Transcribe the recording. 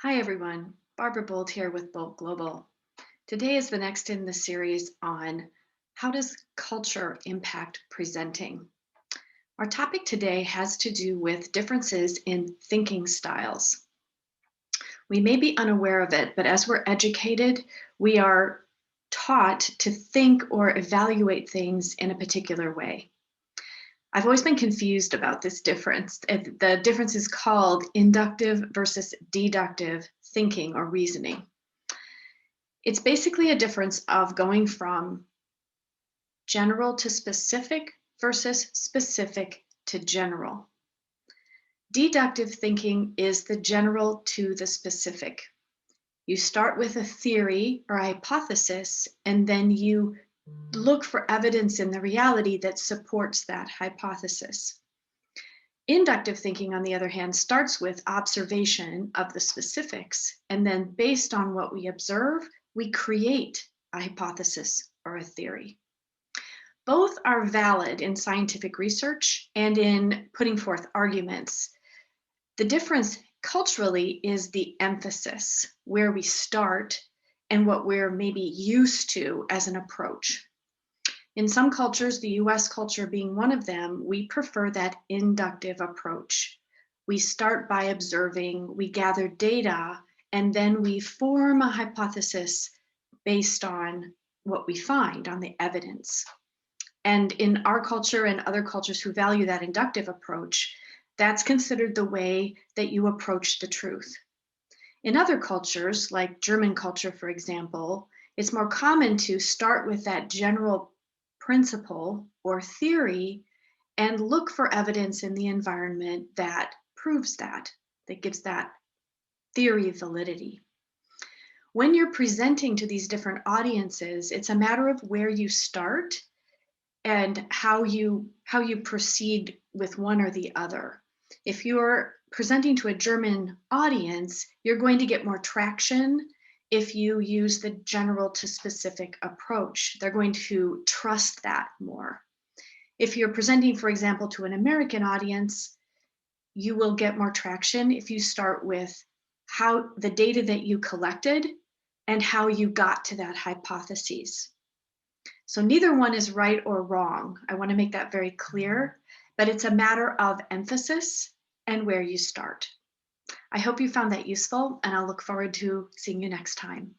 Hi everyone, Barbara Bold here with Bold Global. Today is the next in the series on how does culture impact presenting. Our topic today has to do with differences in thinking styles. We may be unaware of it, but as we're educated, we are taught to think or evaluate things in a particular way. I've always been confused about this difference. The difference is called inductive versus deductive thinking or reasoning. It's basically a difference of going from general to specific versus specific to general. Deductive thinking is the general to the specific. You start with a theory or a hypothesis, and then you look for evidence in the reality that supports that hypothesis. Inductive thinking, on the other hand, starts with observation of the specifics, and then based on what we observe, we create a hypothesis or a theory. Both are valid in scientific research and in putting forth arguments. The difference culturally is the emphasis, where we start and what we're maybe used to as an approach. In some cultures, the US culture being one of them, we prefer that inductive approach. We start by observing, we gather data, and then we form a hypothesis based on what we find, on the evidence. And in our culture and other cultures who value that inductive approach, that's considered the way that you approach the truth. In other cultures, like German culture, for example, it's more common to start with that general principle or theory and look for evidence in the environment that proves that gives that theory validity. When you're presenting to these different audiences, it's a matter of where you start and how you proceed with one or the other. If you're presenting to a German audience, you're going to get more traction if you use the general to specific approach. They're going to trust that more. If you're presenting, for example, to an American audience, you will get more traction if you start with how the data that you collected and how you got to that hypothesis. So neither one is right or wrong. I want to make that very clear, but it's a matter of emphasis and where you start. I hope you found that useful, and I'll look forward to seeing you next time.